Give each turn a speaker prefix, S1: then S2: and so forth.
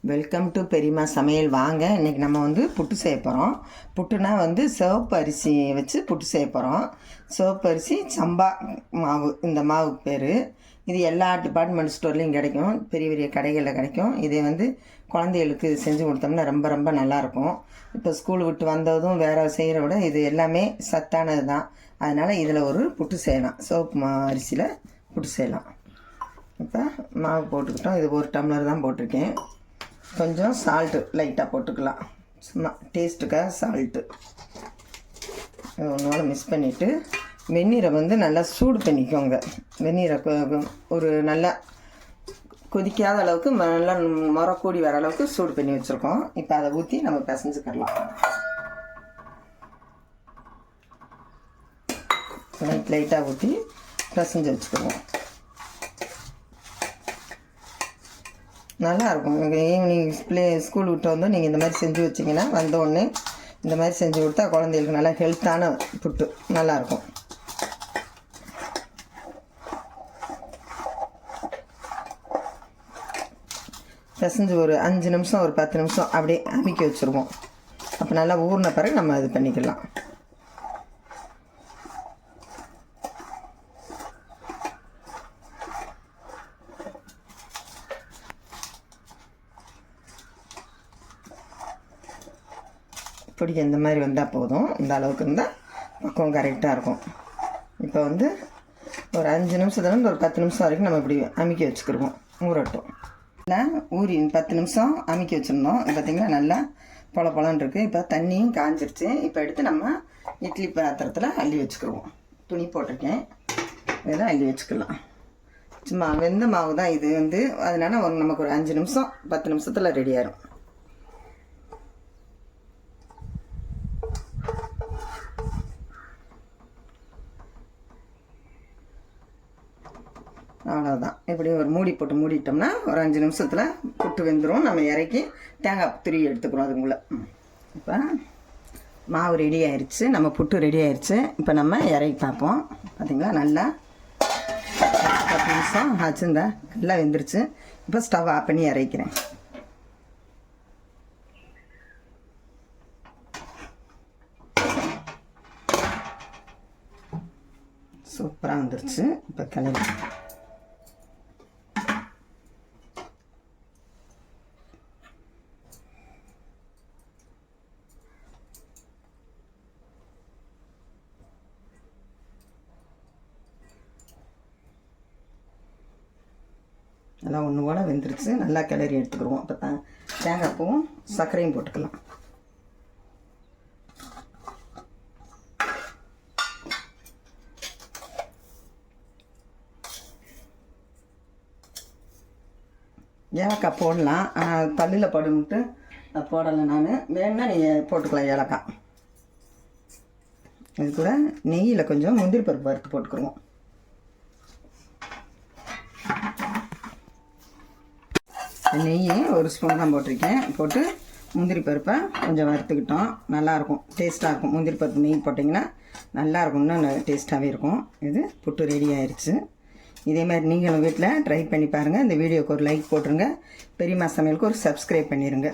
S1: Welcome to பெரியம்மா சமையல். வாங்க, இன்றைக்கி நம்ம வந்து புட்டு செய்ய போகிறோம். புட்டுனா வந்து சிவப்பு அரிசி வச்சு புட்டு செய்ய போகிறோம். சிவப்பு அரிசி சம்பா மாவு, இந்த மாவுக்கு பேர். இது எல்லா டிபார்ட்மெண்ட் ஸ்டோர்லேயும் கிடைக்கும், பெரிய பெரிய கடைகளில் கிடைக்கும். இதை வந்து குழந்தைகளுக்கு செஞ்சு கொடுத்தோம்னா ரொம்ப ரொம்ப நல்லாயிருக்கும். இப்போ ஸ்கூல் விட்டு வந்ததும் வேறு செய்கிற விட இது எல்லாமே சத்தானது தான். அதனால் இதில் ஒரு புட்டு செய்யலாம். சிவப்பு அரிசியில் புட்டு செய்யலாம். இப்போ மாவு போட்டுக்கிட்டோம். இது 1 டம்ளர் தான் போட்டிருக்கேன். கொஞ்சம் சால்ட்டு லைட்டாக போட்டுக்கலாம், சும்மா டேஸ்ட்டுக்காக சால்ட்டு. ஒன்றோட மிக்ஸ் பண்ணிவிட்டு வெந்நீரை வந்து நல்லா சூடு பண்ணிக்கோங்க. வெந்நீரை ஒரு நல்லா கொதிக்காத அளவுக்கு நல்லா முறக்கூடி வர அளவுக்கு சூடு பண்ணி வச்சுருக்கோம். இப்போ அதை ஊற்றி நம்ம பிசைஞ்சுக்கலாம். லைட்டாக ஊற்றி பிசைஞ்சு வச்சுக்குவோம். நல்லாயிருக்கும். ஈவினிங் ஸ்கூல் விட்டு வந்து நீங்கள் இந்த மாதிரி செஞ்சு வச்சிங்கன்னா வந்தோடனே இந்த மாதிரி செஞ்சு கொடுத்தா குழந்தைகளுக்கு நல்லா ஹெல்த்தான புட்டு நல்லாயிருக்கும். பிசைஞ்சு ஒரு 5 நிமிஷம் ஒரு 10 நிமிஷம் அப்படியே அமுக்கி வச்சுருவோம். அப்போ நல்லா ஊறின பிறகு நம்ம இது பண்ணிக்கலாம். பிடிக்க இந்த மாதிரி வந்தால் போதும். இந்த அளவுக்கு இருந்தால் பக்குவம் கரெக்டாக இருக்கும். இப்போ வந்து ஒரு 5 நிமிஷத்துலேருந்து ஒரு 10 நிமிஷம் வரைக்கும் நம்ம இப்படி அமுக்கி வச்சுக்கிடுவோம். ஊறட்டும். இல்லை ஊறி 10 நிமிஷம் அமுக்கி வச்சுருந்தோம். பார்த்திங்கன்னா நல்லா பொலன்னு இருக்குது. இப்போ தண்ணியும் காஞ்சிருச்சு. இப்போ எடுத்து நம்ம இட்லி பாத்திரத்தில் அள்ளி வச்சுக்கிடுவோம். துணி போட்டிருக்கேன், இதெல்லாம் அள்ளி வச்சுக்கலாம். சும்மா வெந்த மாவு தான் இது வந்து, அதனால் நமக்கு ஒரு 5 நிமிஷம் 10 நிமிஷத்தில் ரெடி ஆயிடும். அவ்வளோதான். இப்படி ஒரு மூடி போட்டு மூடிட்டோம்னா ஒரு 5 நிமிஷத்தில் புட்டு வெந்துடும். நம்ம இறக்கி தேங்காய் துருவி எடுத்துக்கிறோம் அதுக்குள்ளே. இப்போ மாவு ரெடி ஆயிடுச்சு, நம்ம புட்டு ரெடி ஆயிடுச்சு. இப்போ நம்ம இறக்கி பார்ப்போம். பார்த்திங்களா, நல்லா 10 நிமிஷம் ஆச்சுந்தா நல்லா வெந்துருச்சு. இப்போ ஸ்டவ் ஆஃப் பண்ணி இறக்கிறேன். சூப்பராக வந்துருச்சு. இப்போ கிளம்பி நல்லா ஒன்று போல் வெந்துருச்சு. நல்லா கிளறி எடுத்துக்கிடுவோம். அப்போ தான் தேங்காய் பூவும் சர்க்கரையும் போட்டுக்கலாம். ஏலக்காய் போடலாம், தள்ளியில் போடணுன்ட்டு போடலை நான். வேணுன்னா நீங்கள் போட்டுக்கலாம் ஏலக்காய். இது கூட நெய்யில் கொஞ்சம் முந்திரி பருப்பு வறுத்து போட்டுக்கிடுவோம். நெய் 1 ஸ்பூன் தான் போட்டிருக்கேன். போட்டு முந்திரி பருப்பை கொஞ்சம் வறுத்துக்கிட்டோம். நல்லாயிருக்கும், டேஸ்ட்டாக இருக்கும். முந்திரி பருப்பு நெய் போட்டிங்கன்னா நல்லாயிருக்கும், இன்னும் டேஸ்ட்டாகவே இருக்கும். இது புட்டு ரெடி ஆயிடுச்சு. இதே மாதிரி நீங்களும் வீட்டில் ட்ரை பண்ணி பாருங்கள். இந்த வீடியோக்கு ஒரு லைக் போட்டுருங்க. பெரியம்மா சமையலுக்கு ஒரு சப்ஸ்கிரைப் பண்ணிடுங்க.